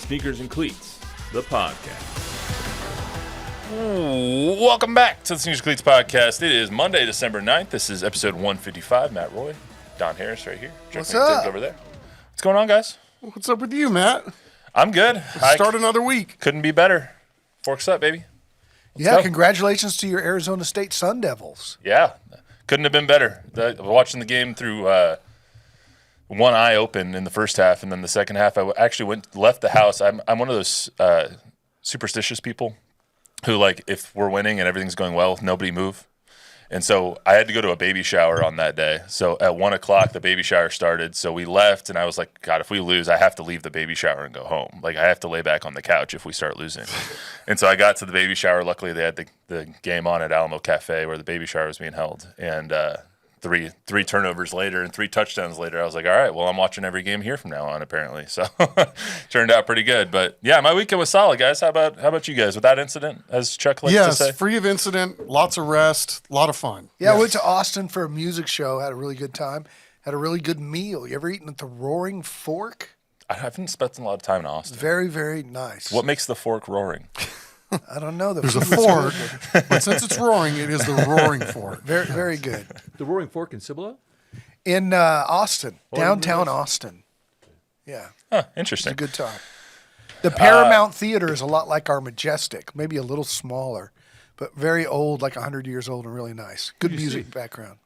Sneakers and Cleats, the podcast. Welcome back to the Sneakers and Cleats podcast. It is Monday, December 9th. This is episode 155. Matt Roy, Don Harris right here. What's up? Over there. What's going on, guys? What's up with you, Matt? I'm good. Start another week. Couldn't be better. Forks up, baby. Let's Yeah, go. congratulations to your Arizona State Sun Devils. Yeah, couldn't have been better. Watching the game through one eye open in the first half, and then the second half, I actually left the house. I'm one of those superstitious people who, like, if we're winning and everything's going well, nobody move. And so I had to go to a baby shower on that day. So at 1 o'clock, the baby shower started. So we left, and I was like, God, if we lose, I have to leave the baby shower and go home. Like, I have to lay back on the couch if we start losing. And so I got to the baby shower. Luckily, they had the game on at Alamo Cafe where the baby shower was being held. And three turnovers later and 3 touchdowns later, I was like, all right, well, I'm watching every game here from now on, apparently. So turned out pretty good. But, yeah, my weekend was solid, guys. How about you guys? With that incident, as Chuck likes to say? Yes, free of incident, lots of rest, a lot of fun. Yeah, I Yes. went to Austin for a music show, had a really good time, had a really good meal. You ever eaten at the Roaring Fork? I haven't spent a lot of time in Austin. Very, very nice. What makes the fork roaring? I don't know. There's a fork, but since it's roaring, it is the Roaring Fork. Very, very good. The Roaring Fork in Cibolo? In Austin, downtown Austin. Yeah, Huh, it's interesting. a good time. The Paramount Theater is a lot like our Majestic, maybe a little smaller, but very old, like 100 years old and really nice. Good music background.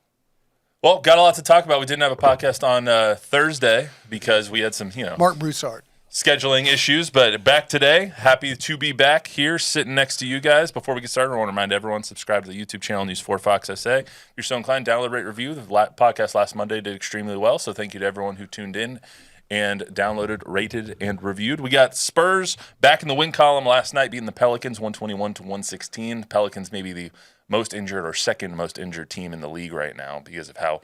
Well, got a lot to talk about. We didn't have a podcast on Thursday because we had some, Mark Broussard. scheduling issues, but back today. Happy to be back here sitting next to you guys. Before we get started, I want to remind everyone, subscribe to the YouTube channel, News 4 Fox SA. If you're so inclined, download, rate, review. The podcast last Monday did extremely well, so thank you to everyone who tuned in and downloaded, rated, and reviewed. We got Spurs back in the win column last night, beating the Pelicans 121-116. Pelicans maybe the most injured or second most injured team in the league right now because of how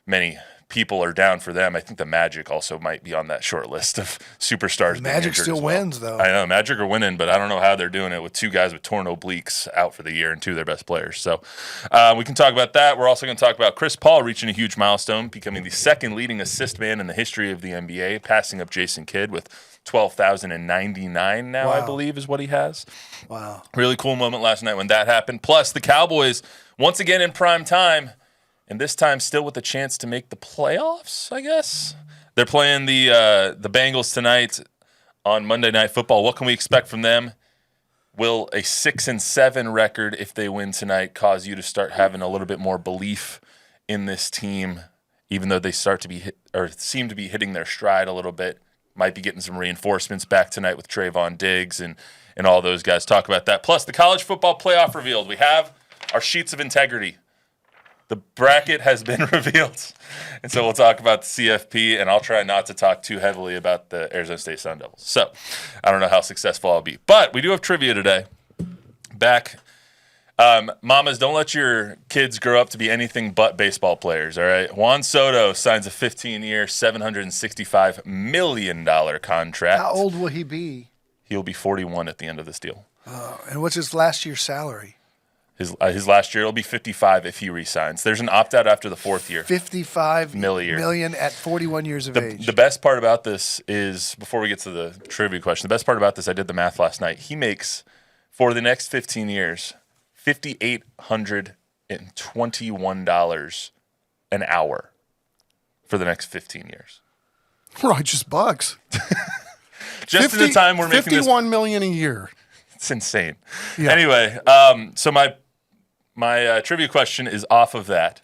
many people are down for them. I think the Magic also might be on that short list of superstars. Magic still wins, though. I know Magic are winning, but I don't know how they're doing it with 2 guys with torn obliques out for the year and 2 of their best players. So we can talk about that. We're also going to talk about Chris Paul reaching a huge milestone, becoming the second leading assist man in the history of the NBA, passing up Jason Kidd with 12,099 now, I believe, is what he has. Wow. Really cool moment last night when that happened. Plus, the Cowboys, once again in prime time, and this time still with a chance to make the playoffs, I guess. They're playing the Bengals tonight on Monday Night Football. What can we expect from them? Will a 6-7 record, if they win tonight, cause you to start having a little bit more belief in this team, even though they start to be seem to be hitting their stride a little bit? Might be getting some reinforcements back tonight with Trayvon Diggs and all those guys. Talk about that. Plus, the college football playoff revealed. We have our sheets of integrity. The bracket has been revealed. And so we'll talk about the CFP, and I'll try not to talk too heavily about the Arizona State Sun Devils. So I don't know how successful I'll be. But we do have trivia today. Back. Mamas, don't let your kids grow up to be anything but baseball players, all right? Juan Soto signs a 15-year, $765 million contract. How old will he be? He'll be 41 at the end of this deal. And what's his last year's salary? His last year, it'll be 55 if he re-signs. There's an opt-out after the 4th year. 55 Million. million at 41 years of age. The best part about this is, before we get to the trivia question, the best part about this, I did the math last night. He makes, for the next 15 years, $5,821 an hour for the next 15 years. Righteous bucks. Just in the time we're making this. $51 million a year. It's insane. Yeah. Anyway, so my trivia question is off of that.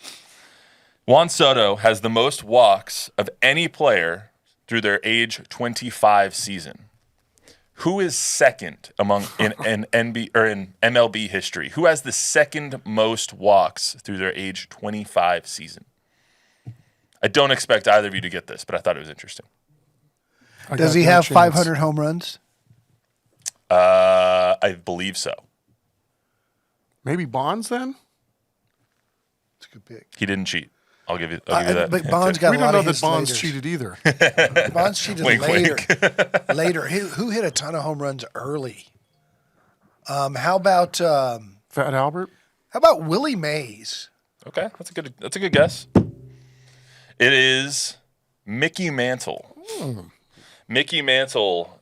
Juan Soto has the most walks of any player through their age 25 season. Who is second among in NB or in MLB history? Who has the second most walks through their age 25 season? I don't expect either of you to get this, but I thought it was interesting. Does he have 500 home runs? I believe so. Maybe Bonds then? It's a good pick. He didn't cheat. I'll give you that. But Bonds got We a don't lot know of that hits Bonds later. cheated either. Bonds cheated Wink, later. wink. Later. Who hit a ton of home runs early? How about Fat Albert? Willie Mays? Okay, that's a good guess. It is Mickey Mantle. Mickey Mantle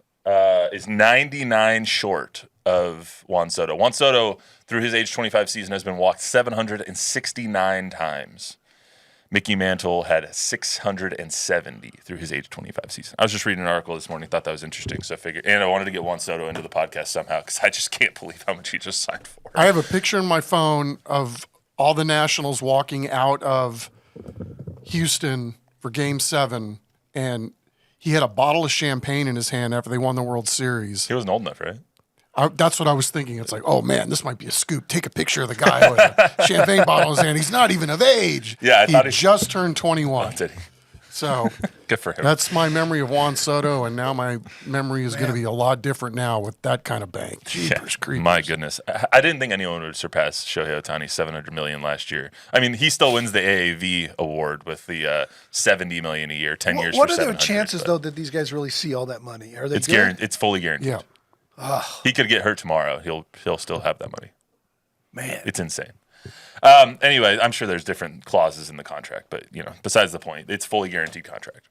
is 99 short of Juan Soto. Juan Soto, through his age 25 season, has been walked 769 times. Mickey Mantle had 670 through his age 25 season. I was just reading an article this morning, thought that was interesting, so I figured, and I wanted to get Juan Soto into the podcast somehow because I just can't believe how much he just signed for. I have a picture in my phone of all the Nationals walking out of Houston for Game 7, and he had a bottle of champagne in his hand after they won the World Series. He wasn't old enough, right? That's what I was thinking. It's like, oh, man, this might be a scoop. Take a picture of the guy with a champagne bottle in his hand. He's not even of age. Yeah, I thought he just turned 21. Did he? So Good for him. that's my memory of Juan Soto, and now my memory is going to be a lot different now with that kind of bank. Jeepers creepers. My goodness. I didn't think anyone would surpass Shohei Ohtani's $700 million last year. I mean, he still wins the AAV award with the $70 million a year, 10 years What for are the $700, chances, but though, that these guys really see all that money? Are they It's good? guaranteed. It's fully guaranteed. Yeah. He could get hurt tomorrow. He'll still have that money. Man. It's insane. Anyway, I'm sure there's different clauses in the contract, but besides the point, it's fully guaranteed contract.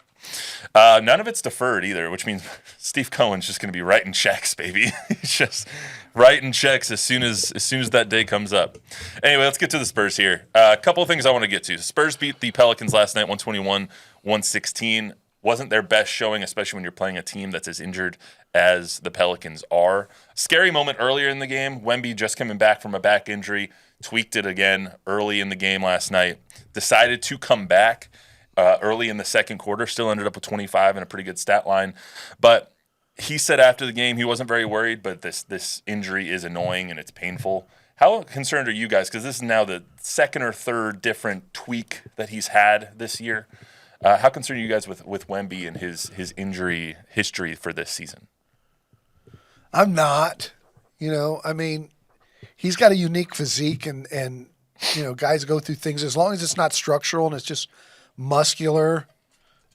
None of it's deferred either, which means Steve Cohen's just going to be writing checks, baby. He's just writing checks as soon as that day comes up. Anyway, let's get to the Spurs here. A couple of things I want to get to. Spurs beat the Pelicans last night, 121-116. Wasn't their best showing, especially when you're playing a team that's as injured as the Pelicans are. Scary moment earlier in the game. Wemby just coming back from a back injury, tweaked it again early in the game last night. Decided to come back early in the second quarter. Still ended up with 25 and a pretty good stat line. But he said after the game he wasn't very worried, but this injury is annoying and it's painful. How concerned are you guys? Because this is now the second or third different tweak that he's had this year. How concerned are you guys with Wemby and his injury history for this season? I'm not. I mean, he's got a unique physique, and guys go through things. As long as it's not structural and it's just muscular,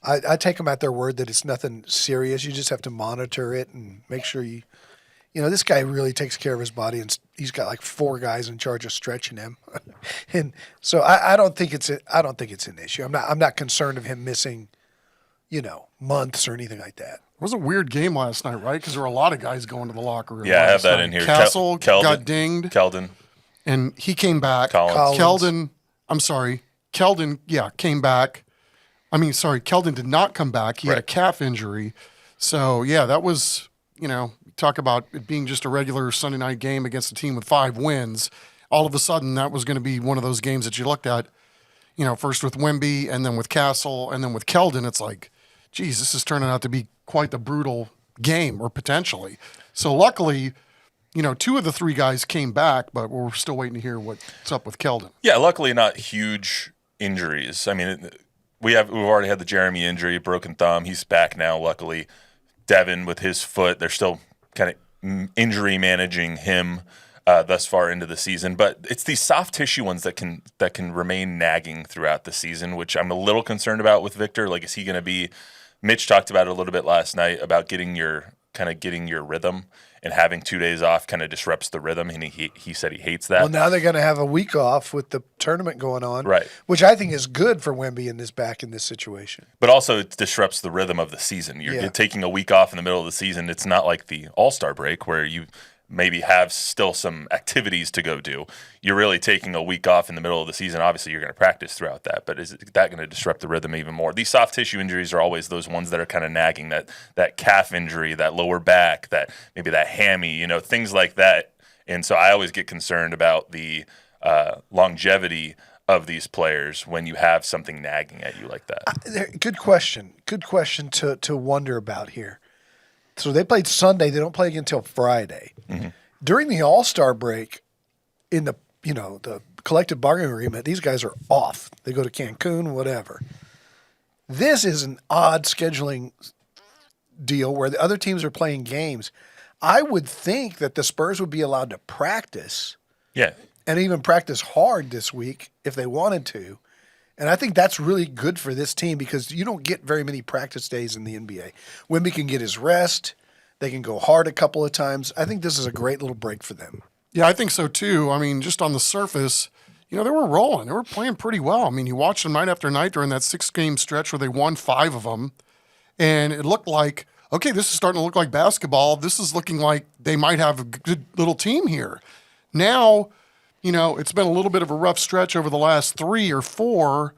I take them at their word that it's nothing serious. You just have to monitor it and make sure this guy really takes care of his body, and he's got like 4 guys in charge of stretching him, and so I don't think it's an issue. I'm not concerned of him missing, months or anything like that. It was a weird game last night, right? Because there were a lot of guys going to the locker room. Yeah, I have last that night. in here. Castle got dinged. Keldon. And he came back. Collins. Keldon came back. Keldon did not come back. He had a calf injury. So, yeah, that was, talk about it being just a regular Sunday night game against a team with 5 wins. All of a sudden, that was going to be one of those games that you looked at, first with Wemby and then with Castle and then with Keldon. It's like, geez, this is turning out to be quite the brutal game, or potentially. So luckily, 2 of the 3 guys came back, but we're still waiting to hear what's up with Keldon. Yeah, luckily not huge injuries. I mean, we've already had the Jeremy injury, broken thumb. He's back now, luckily. Devin with his foot, they're still kind of injury managing him thus far into the season. But it's these soft tissue ones that can remain nagging throughout the season, which I'm a little concerned about with Victor. Like, is he going to be? Mitch talked about it a little bit last night about getting your rhythm, and having 2 days off kind of disrupts the rhythm, and he said he hates that. Well, now they're going to have a week off with the tournament going on, right? Which I think is good for Wemby in this situation. But also it disrupts the rhythm of the season. You're taking a week off in the middle of the season. It's not like the All-Star break where you maybe have still some activities to go do. You're really taking a week off in the middle of the season. Obviously, you're going to practice throughout that, but is that going to disrupt the rhythm even more? These soft tissue injuries are always those ones that are kind of nagging, that calf injury, that lower back, that maybe that hammy, things like that. And so I always get concerned about the longevity of these players when you have something nagging at you like that. Good question. Good question to wonder about here. So they played Sunday. They don't play again until Friday. Mm-hmm. During the All-Star break, in the collective bargaining agreement, these guys are off. They go to Cancun, whatever. This is an odd scheduling deal where the other teams are playing games. I would think that the Spurs would be allowed to practice. Yeah. And even practice hard this week if they wanted to. And I think that's really good for this team because you don't get very many practice days in the NBA. Wemby can get his rest. They can go hard a couple of times. I think this is a great little break for them. Yeah, I think so too. I mean, just on the surface, they were rolling. They were playing pretty well. I mean, you watched them night after night during that 6-game stretch where they won 5 of them. And it looked like okay, this is starting to look like basketball. This is looking like they might have a good little team here. Now, it's been a little bit of a rough stretch over the last 3 or 4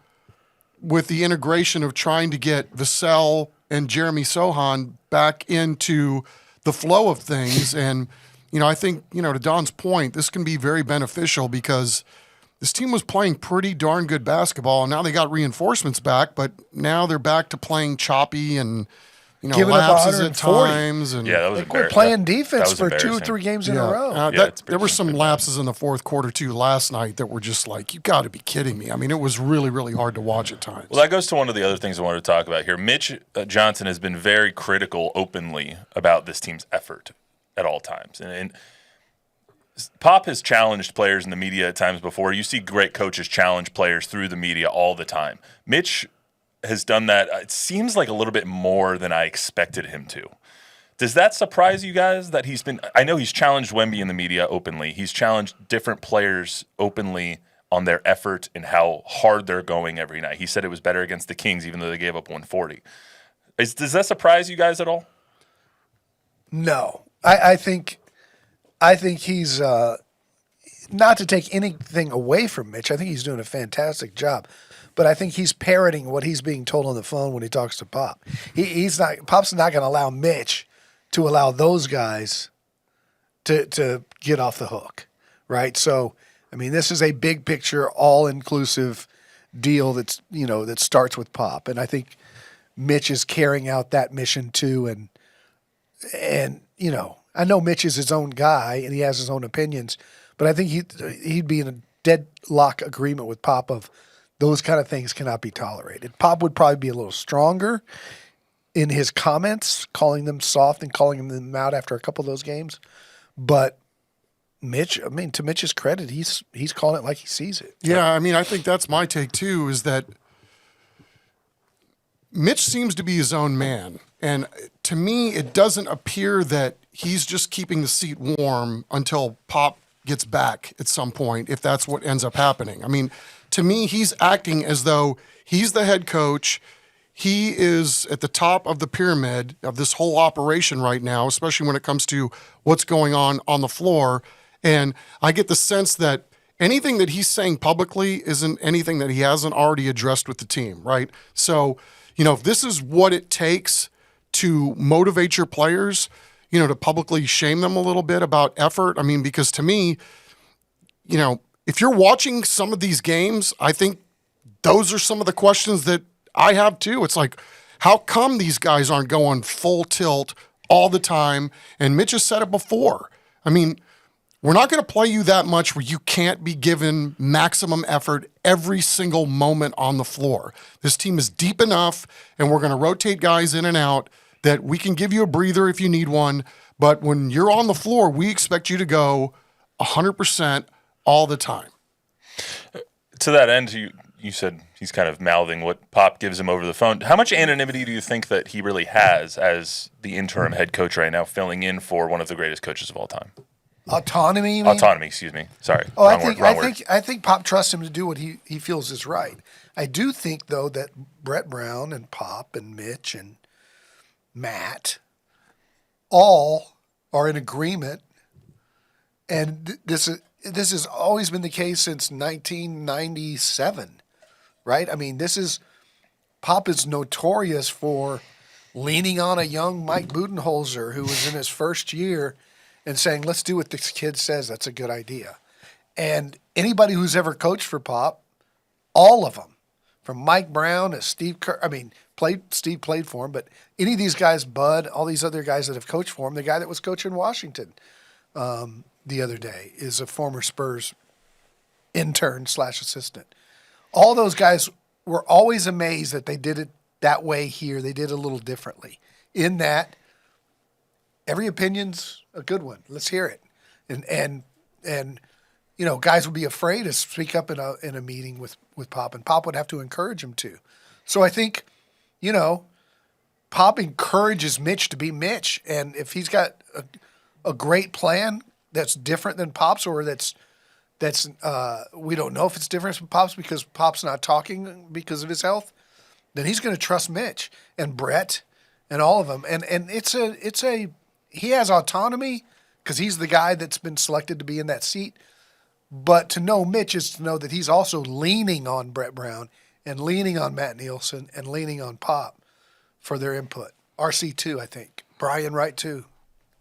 with the integration of trying to get Vassell and Jeremy Sohan back into the flow of things. And, I think, to Don's point, this can be very beneficial because this team was playing pretty darn good basketball, and now they got reinforcements back, but now they're back to playing choppy and, Giving up lapses at 140. times. And Yeah, that was They quit playing defense was for 2 or embarrassing. 3 games in a Yeah, row. there were some lapses in the fourth quarter, too, last night that were just like, you got to be kidding me. I mean, it was really, really hard to watch at times. Well, that goes to one of the other things I wanted to talk about here. Mitch Johnson has been very critical openly about this team's effort at all times. And Pop has challenged players in the media at times before. You see great coaches challenge players through the media all the time. Mitch has done that, it seems like a little bit more than I expected him to. Does that surprise you guys that I know he's challenged Wemby in the media openly. He's challenged different players openly on their effort and how hard they're going every night. He said it was better against the Kings even though they gave up 140. Does that surprise you guys at all? No. I think he's not to take anything away from Mitch. I think he's doing a fantastic job. But I think he's parroting what he's being told on the phone when he talks to Pop. Pop's not going to allow Mitch to allow those guys to get off the hook, right? So, I mean, this is a big picture, all-inclusive deal that starts with Pop. And I think Mitch is carrying out that mission too. And I know Mitch is his own guy and he has his own opinions, but I think he'd be in a deadlock agreement with Pop of those kind of things cannot be tolerated. Pop would probably be a little stronger in his comments, calling them soft and calling them out after a couple of those games. But Mitch, to Mitch's credit, he's calling it like he sees it. Yeah, I think that's my take too, is that Mitch seems to be his own man. And to me, it doesn't appear that he's just keeping the seat warm until Pop gets back at some point, if that's what ends up happening. I mean, to me, he's acting as though he's the head coach. He is at the top of the pyramid of this whole operation right now, especially when it comes to what's going on the floor. And I get the sense that anything that he's saying publicly isn't anything that he hasn't already addressed with the team, right? So, if this is what it takes to motivate your players, to publicly shame them a little bit about effort, because to me, if you're watching some of these games, I think those are some of the questions that I have too. It's like, how come these guys aren't going full tilt all the time? And Mitch has said it before. We're not going to play you that much where you can't be given maximum effort every single moment on the floor. This team is deep enough, and we're going to rotate guys in and out that we can give you a breather if you need one. But when you're on the floor, we expect you to go 100% all the time. To that end, you said he's kind of mouthing what Pop gives him over the phone. How much anonymity do you think that he really has as the interim head coach right now, filling in for one of the greatest coaches of all time? Autonomy, you mean? Autonomy, excuse me. Sorry. Oh, Wrong word. I think Pop trusts him to do what he feels is right. I do think, though, that Brett Brown and Pop and Mitch and Matt all are in agreement, and this has always been the case since 1997, right? Pop is notorious for leaning on a young Mike Budenholzer who was in his first year and saying, let's do what this kid says. That's a good idea. And anybody who's ever coached for Pop, all of them, from Mike Brown to Steve Kerr, Steve played for him, but any of these guys, Bud, all these other guys that have coached for him, the guy that was coaching Washington the other day is a former Spurs intern/assistant. All those guys were always amazed that they did it that way here. They did it a little differently in that every opinion's a good one. Let's hear it. And guys would be afraid to speak up in a meeting with Pop, and Pop would have to encourage him to. So I think, Pop encourages Mitch to be Mitch. And if he's got a great plan that's different than Pop's, or that's we don't know if it's different from Pop's because Pop's not talking because of his health, then he's going to trust Mitch. And Brett and all of them. And he has autonomy because he's the guy that's been selected to be in that seat. But to know Mitch is to know that he's also leaning on Brett Brown and leaning on Matt Nielsen and leaning on Pop for their input. RC too, I think. Brian Wright too.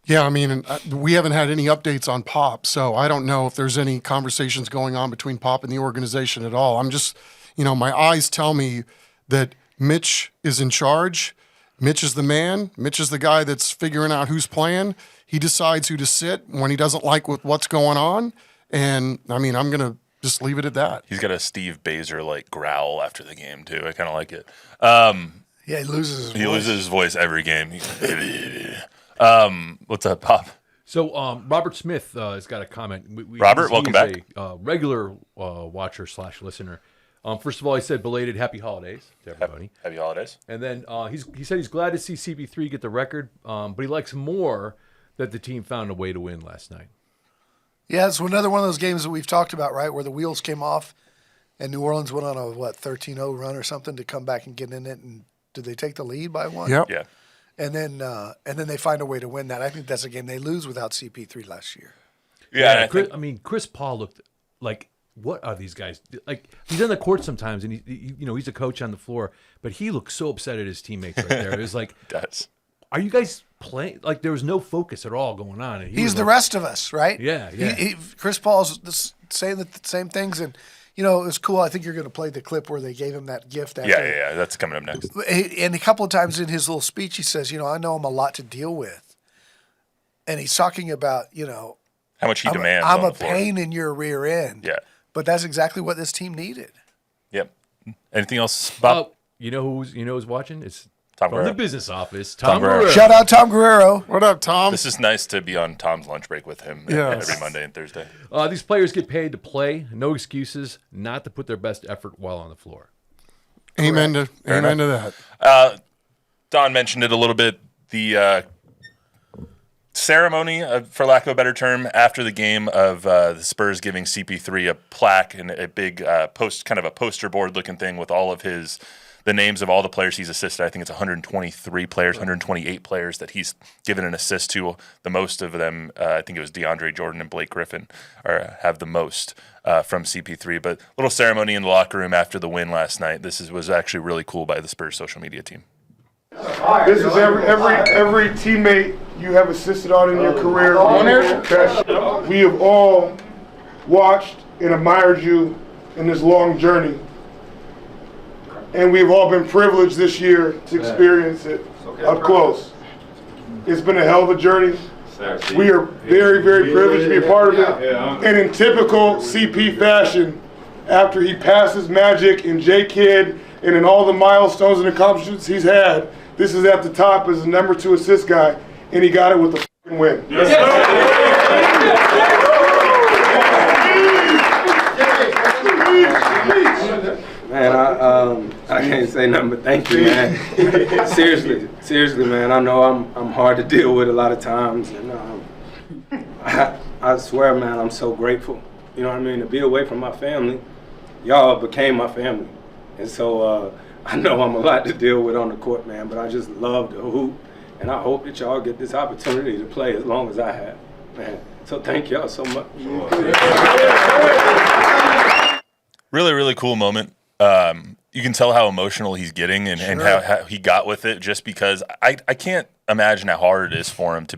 Yeah, I mean, we haven't had any updates on Pop, so I don't know if there's any conversations going on between Pop and the organization at all. I'm just, my eyes tell me that Mitch is in charge. Mitch is the man. Mitch is the guy that's figuring out who's playing. He decides who to sit when he doesn't like what's going on. And, I mean, I'm going to just leave it at that. He's got a Steve Baser-like growl after the game, too. I kind of like it. Yeah, he loses his voice. He loses his voice every game. What's up, Pop? So Robert Smith has got a comment. Robert, welcome back. A regular watcher / listener. First of all, he said belated happy holidays to everybody. Happy holidays. And then he said he's glad to see CP3 get the record, but he likes more that the team found a way to win last night. Yeah, it's another one of those games that we've talked about, right, where the wheels came off and New Orleans went on a, 13-0 run or something to come back and get in it. And did they take the lead by one? Yep. Yeah. And then they find a way to win that. I think that's a game they lose without CP3 last year. Yeah, Chris Paul looked like, what are these guys? Like, he's on the court sometimes, and he's a coach on the floor, but he looked so upset at his teamates right there. It was like, are you guys playing? Like, there was no focus at all going on. And he's the rest of us, right? Yeah. Chris Paul's saying the same things, and it was cool. I think you're going to play the clip where they gave him that gift. Yeah. That's coming up next. And a couple of times in his little speech, he says, I know I'm a lot to deal with, and he's talking about, how much he demands. I'm on a the floor. pain in your rear end. Yeah. But that's exactly what this team needed. Yep. Anything else, Bob? You know who's watching? It's Tom from Guerrero. the business office. Tom Guerrero. Guerrero. Shout out Tom Guerrero. What up, Tom? This is nice to be on Tom's lunch break with him every Monday and Thursday. These players get paid to play. No excuses. Not to put their best effort while on the floor. Amen to that. Don mentioned it a little bit. The ceremony, for lack of a better term, after the game of the Spurs giving CP3 a plaque and a big poster board looking thing with all of the names of all the players he's assisted. I think it's 123 players, 128 players that he's given an assist to. The most of them, I think it was DeAndre Jordan and Blake Griffin, have the most from CP3. But little ceremony in the locker room after the win last night. This was actually really cool by the Spurs social media team. This is every teammate you have assisted on in your career. We have all watched and admired you in this long journey. And we've all been privileged this year to experience it up close. It's been a hell of a journey. We are very, very privileged to be a part of it. And in typical CP fashion, after he passes Magic and J-Kidd and in all the milestones and accomplishments he's had, this is at the top as the number 2 assist guy, and he got it with the f***ing win. Yes, Man, I can't say nothing but thank you, man. Seriously, man. I know I'm hard to deal with a lot of times, and I swear, man, I'm so grateful. You know what I mean? To be away from my family, y'all became my family, and so I know I'm a lot to deal with on the court, man. But I just love the hoop, and I hope that y'all get this opportunity to play as long as I have, man. So thank y'all so much. Really, really cool moment. You can tell how emotional he's getting and how he got with it, just because I can't imagine how hard it is for him to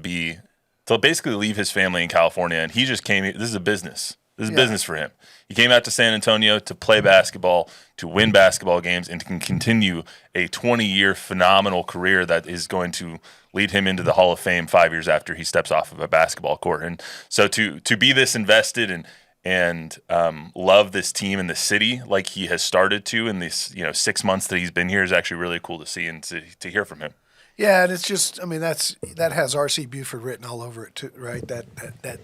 basically leave his family in California, and he just came. This is a business. This is business for him. He came out to San Antonio to play basketball, to win basketball games, and to continue a 20-year phenomenal career that is going to lead him into the Hall of Fame 5 years after he steps off of a basketball court. And so to be this invested and love this team and the city like he has started to in these 6 months that he's been here is actually really cool to see and to hear from him. Yeah, and it's just, that has R.C. Buford written all over it too, right? That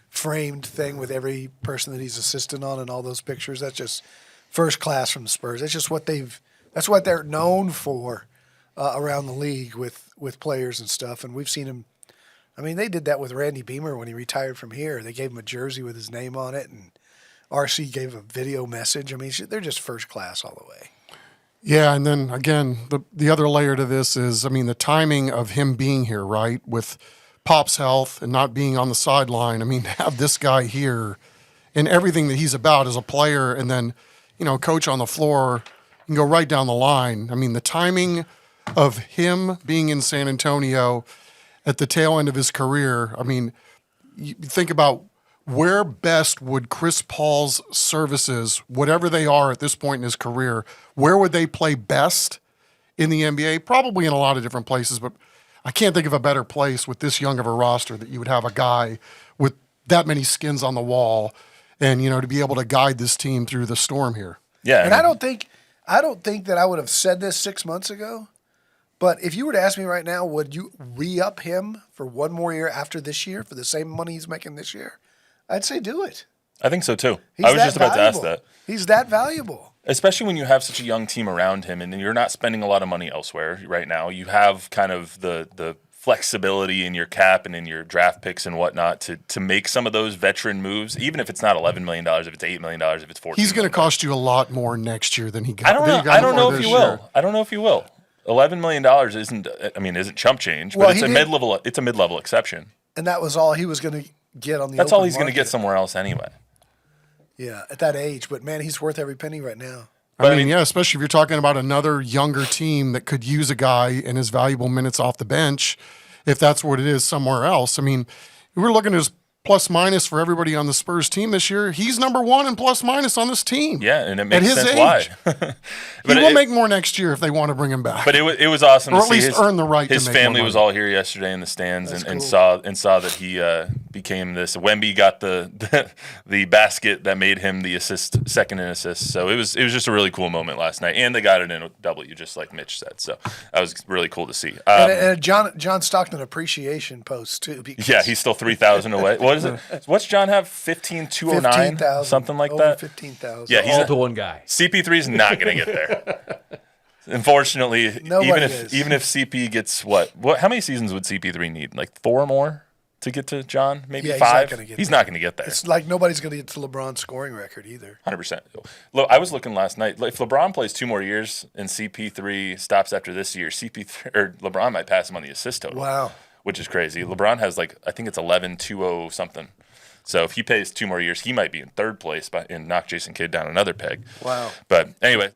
framed thing with every person that he's assisting on and all those pictures. That's just first class from the Spurs. That's just that's what they're known for around the league with players and stuff. And we've seen him. They did that with Randy Beamer when he retired from here. They gave him a jersey with his name on it, and RC gave a video message. They're just first class all the way. Yeah, and then again, the other layer to this is, I mean, the timing of him being here, right, with Pop's health and not being on the sideline. I mean, to have this guy here and everything that he's about as a player, and then, coach on the floor, and go right down the line. I mean, the timing of him being in San Antonio at the tail end of his career, I mean, you think about where best would Chris Paul's services, whatever they are at this point in his career, where would they play best in the NBA? Probably in a lot of different places, but I can't think of a better place with this young of a roster that you would have a guy with that many skins on the wall and, to be able to guide this team through the storm here. Yeah. And I don't think that I would have said this 6 months ago, but if you were to ask me right now, would you re-up him for one more year after this year for the same money he's making this year? I'd say do it. I think so too. He's I was that just about valuable. to ask that. He's that valuable. Especially when you have such a young team around him and you're not spending a lot of money elsewhere right now. You have kind of the flexibility in your cap and in your draft picks and whatnot to make some of those veteran moves, even if it's not $11 million, if it's $8 million, if it's $14 He's going to million. cost you a lot more next year than he got. I don't know. I don't know if he year. will. I don't know if he will. $11 million isn't chump change, but Well, it's a mid-level. It's a mid-level exception. And that was all he was going to get on the That's open all he's going to market. get somewhere else anyway. Yeah, at that age. But, man, he's worth every penny right now. I mean, yeah, especially if you're talking about another younger team that could use a guy and his valuable minutes off the bench, if that's what it is somewhere else. I mean, we're looking at his plus minus for everybody on the Spurs team this year. He's number one in plus minus on this team. Yeah, and it makes his sense age. why. He will make more next year if they want to bring him back. But it was awesome Or to at see least earn the right to his make family more was money. all here yesterday in the stands and cool. saw that he became this. Wemby got the basket that made him the second in assists. So it was just a really cool moment last night, and they got it in a W, just like Mitch said. So that was really cool to see. And a John Stockton appreciation post, too. Because Yeah, he's still 3,000 away. What is it? What's John have? 15,209, 15,000, something like over that. 15,000. Yeah, he's All to one guy. CP3 is not going to get there. Unfortunately, Nobody is. even if CP gets what? How many seasons would CP3 need? Like 4 more to get to John? Maybe Yeah, he's not 5. gonna get He's there. not going to get there. It's like nobody's going to get to LeBron's scoring record either. 100%. Look, I was looking last night. If LeBron plays 2 more years and CP3 stops after this year, LeBron might pass him on the assist total. Wow. Which is crazy. LeBron has I think it's 11-2-0 something. So if he plays 2 more years, he might be in 3rd place and knock Jason Kidd down another peg. Wow. But anyway.